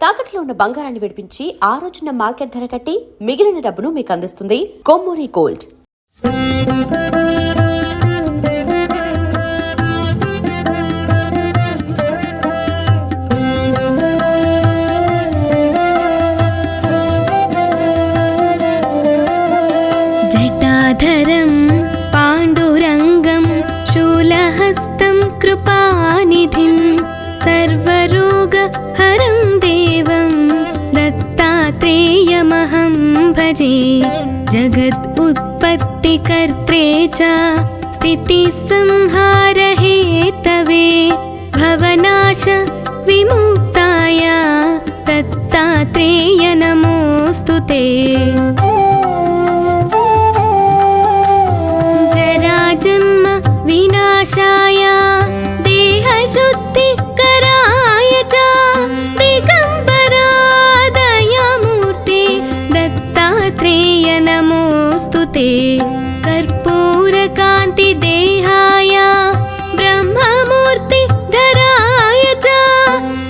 తాకట్లో ఉన్న బంగారాన్ని విడిపించి ఆ రోజున మార్కెట్ ధర కట్టి మిగిలిన డబ్బును మీకు అందిస్తుంది కొమ్మూరి గోల్డ్. జటాధరం పాండురంగం శూలహస్తం కృపానిధిం సర్వరోగహరం దేవం దత్తాత్రేయమహం భజే. జగద్ ఉత్పత్తికర్త్రే చ స్థితిసంహార హేతవే భవనాశ విముక్తాయ దత్తాత్రేయ నమోస్తుతే. జరాజన్మ వినాశాయ దేహశుద్ధికరాయ చ దిగంబరాదయమూర్తే దత్తాత్రేయ నమోస్తుతే. కర్పూరకాంతి దేహాయ బ్రహ్మమూర్తి ధరాయ చ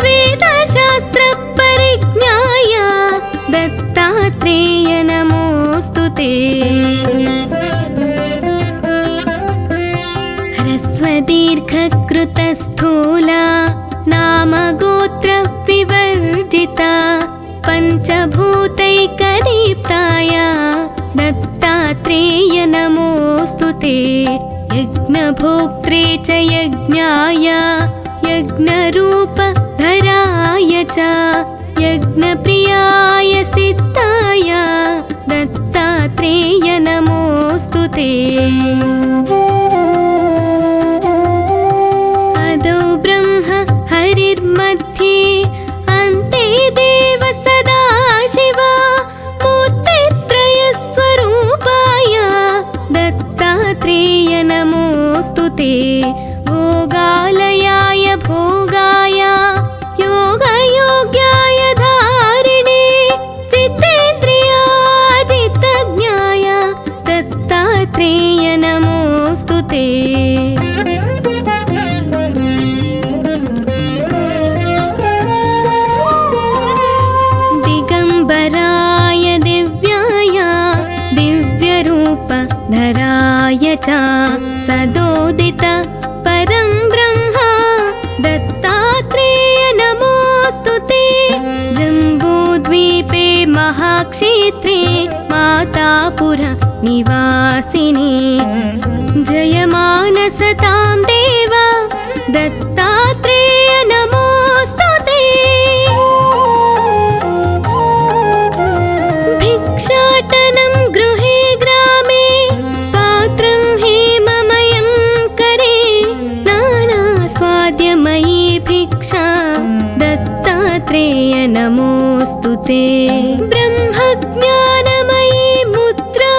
వేదశాస్త్ర పరిజ్ఞాయ దత్తాత్రేయ నమోస్తుతే. హ్రస్వదీర్ఘకృతస్థూలా నామగోత్ర వివర్జితా పంచభూతైకదీప్తాయ దత్తాత్రేయ నమోస్తుతే. యజ్ఞభోక్త్రే చ యజ్ఞాయ యజ్ఞరూపధరాయ చ యజ్ఞప్రియాయ సిద్ధాయ దత్తాత్రేయ నమోస్తుతే. అదౌ బ్రహ్మ హరిర్మధ్యే అంతే దేవ సదాశివ మూర్తిత్రయస్వరూపాయ దత్తాత్రేయ నమోస్తుతే. భోగాలయాయ భోగాయ యోగయోగ్యాయ ధారిణే చిత్తేంద్రియాజితజ్ఞాయ దత్తాత్రేయ నమోస్తుతే. దిగంబరాయ దివ్యాయ దివ్యరూపధరాయ చ సదోదిత పరం బ్రహ్మ దత్తాత్రేయ నమోస్తుతే. జంబూద్వీపే మహాక్షేత్రే మాతాపుర నివాసిని జయమానసతాం దేవ దత్తాత్రేయ నమోస్తుతే. భిక్షాటనం గృహే గ్రామే పాత్రం హేమమయం కరే నానాస్వాద్యమయీ భిక్షా దత్తాత్రేయ నమోస్తుతే. బ్రహ్మజ్ఞానమయీ ముద్రా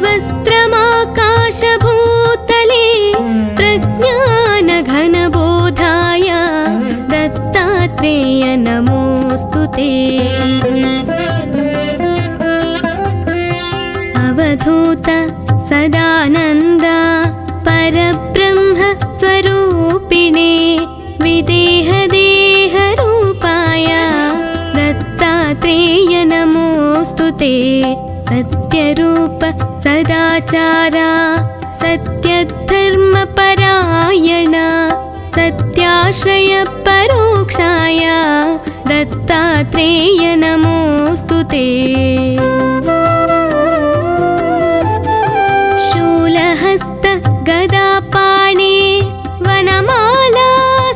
వస్త్రమాకాశభూతలే ప్రజ్ఞానఘనబోధాయ దత్తాత్రేయ నమోస్తుతే. అవధూత సదానంద పరబ్రహ్మ స్వరూపిణే విదేహ దేహ రూపాయ దత్తాత్రేయ నమోస్తుతే. సత్యరూప సదాచార సత్యధర్మ పరాయణ సత్యాశ్రయ పరోక్షాయ దత్తాత్రేయ నమోస్తుతే. శూలహస్త గదాపాణే వనమాలా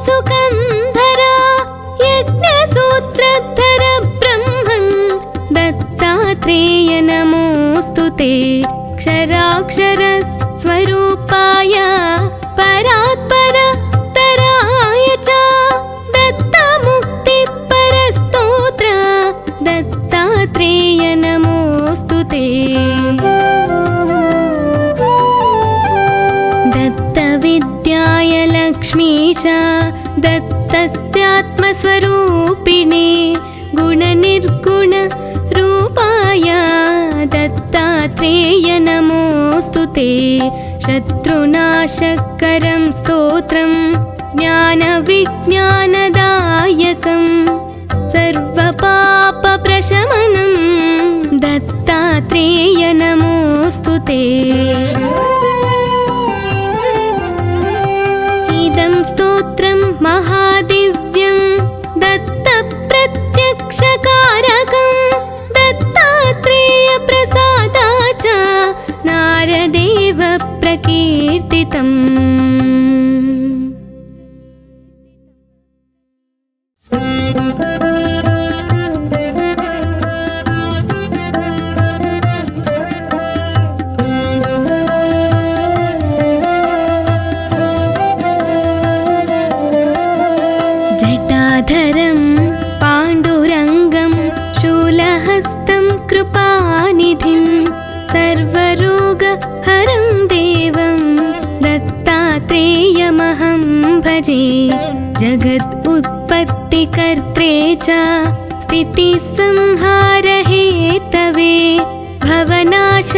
సుకంధర యజ్ఞసూత్రధర బ్రహ్మన్ దత్తాత్రేయ నమోస్తుతే. క్షరాక్షర స్వరూపాయ పరాత్పర తరాయ చ దత్తముక్తి పరస్తోత్ర దత్తాత్రేయ నమోస్తుతే. దత్తవిద్యాయ లక్ష్మీశ దత్తస్యాత్మస్వరూపిణే గుణనిర్గుణ రూపాయ దత్తాత్రేయ నమోస్తుతే. శత్రునాశకరం స్తోత్రం జ్ఞాన విజ్ఞానదాయకం सर्वपापप्रशमनं दत्तात्रेय नमोऽस्तु ते। इदं स्तोत्रं महादिव्यं दत्तप्रत्यक्षकारकं दत्तात्रेयप्रसादाच्च नारदेव प्रकीर्तितम्। जटाधरं पाण्डुरङ्गं शूलहस्तं कृपानिधिं सर्वरोगहरं देवं दत्तात्रेयमहं भजे। जगत् उत्पत्तिकर्त्रे च स्थितिसंहारहेतवे भवनाश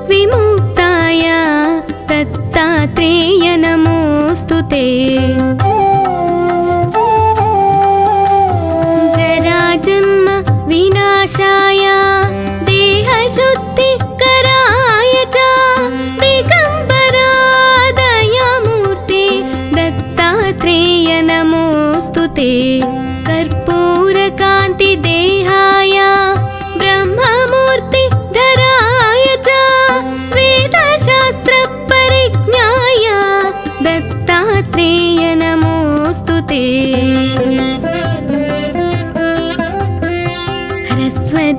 विमुक्ताय दत्तात्रेय नमोऽस्तु ते। जन्म विनाशाय देहशुद्धिकराय च दिगम्बरा दयामूर्ते दत्तात्रेय नमोऽस्तु ते। कर्पूरकान्तिदेहाय ब्रह्ममूर्तिधराय च वेदशास्त्रपरिज्ञाय दत्तात्रेय नमोऽस्तु ते।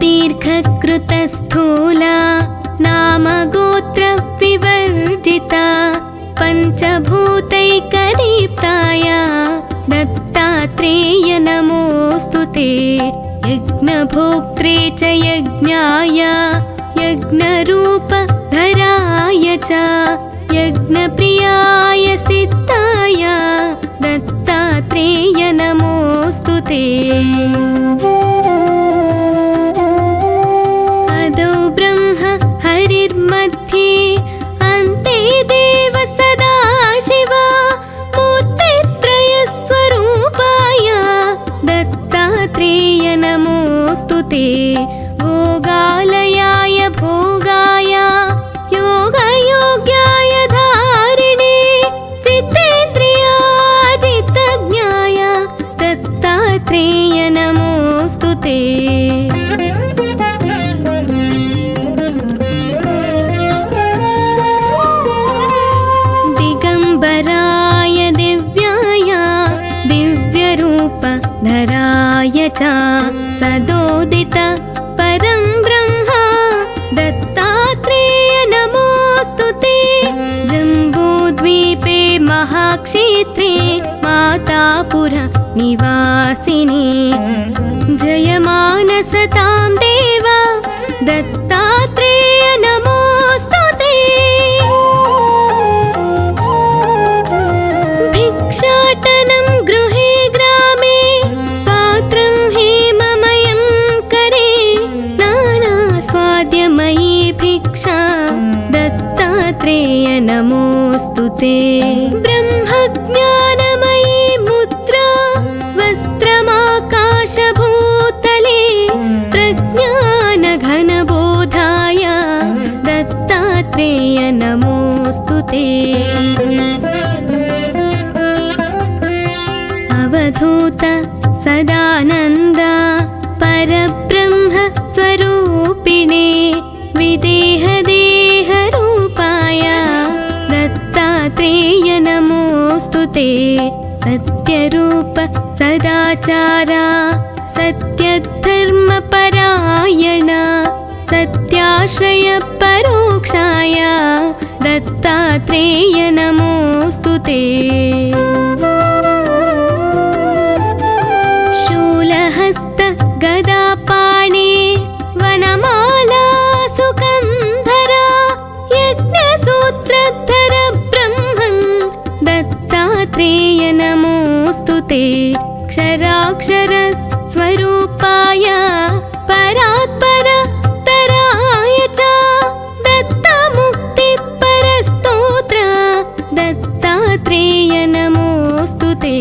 दीर्घकृतस्थूला नामगोत्रविवर्जिता पञ्चभूतैकदीप्ताय दत्तात्रेय नमोऽस्तु ते। यज्ञभोक्त्रे च यज्ञाय यज्ञरूपधराय च यज्ञप्रियाय सिद्धाय दत्तात्रेय नमोऽस्तु ते। हरिर्मध्ये अन्ते देव सदाशिव मूर्तित्रयस्वरूपाय दत्तात्रेय नमोऽस्तु ते। भोगालयाय भोगाय योगयोग्याय धारिणे चित्तेन्द्रियाजितज्ञाय दत्तात्रेय नमोऽस्तु ते। दिगम्बराय दिव्याय दिव्यरूपधराय च सदोदित परं ब्रह्म दत्तात्रेय नमोऽस्तु ते। जम्बूद्वीपे महाक्षेत्रे मातापुर निवासिने जयमानसतां देव दत्तात्रेय नमोऽस्तु ते। भिक्षाटनं गृहे ग्रामे पात्रं हेममयं करे नानास्वाद्यमयी भिक्षा दत्तात्रेय नमोऽस्तु ते। ब्रह्मज्ञानमयी मुद्रा वस्त्रमाकाशभूतले प्रज्ञानघनबोधाय दत्तात्रेय नमोऽस्तु ते। अवधूत सदानन्द परब्रह्म स्वरूपिणे विदेहदेहरूपाय दत्तात्रेय नमोऽस्तु ते। सत्यरूप सदाचार सत्यधर्मपरायण सत्याश्रय परोक्षाय दत्तात्रेय नमोऽस्तु ते। शूलहस्त गदापाणे वनमाला सुकन्धरा यज्ञसूत्रधर ब्रह्मन् दत्तात्रेय नमोऽस्तु ते। क्षराक्षर स्वरूपाय परात्पर तराय च दत्तमुक्तिपरस्तोत्र दत्तात्रेय नमोऽस्तु ते।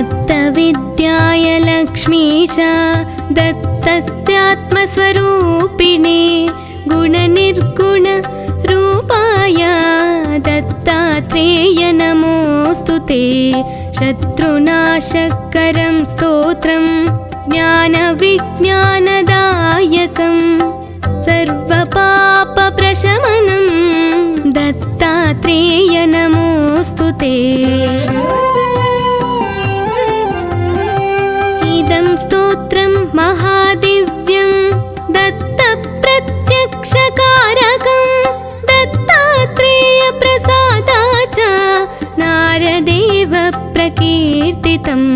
दत्तविद्याय लक्ष्मीश दत्तस्यात्मस्वरूपिणे गुणनिर्गुण रूपाय दत्तात्रेय नमोऽस्तु ते शत्रुनाशकरं स्तोत्रं ज्ञानविज्ञानदायकं सर्वपापप्रशमनं दत्तात्रेय नमोऽस्तु ते। इदं स्तोत्रं महादिव्यं दत्तप्रत्यक्षकारकं दत्तात्रेयप्रसादाच्च नारदेव प्रकीर्तितम्।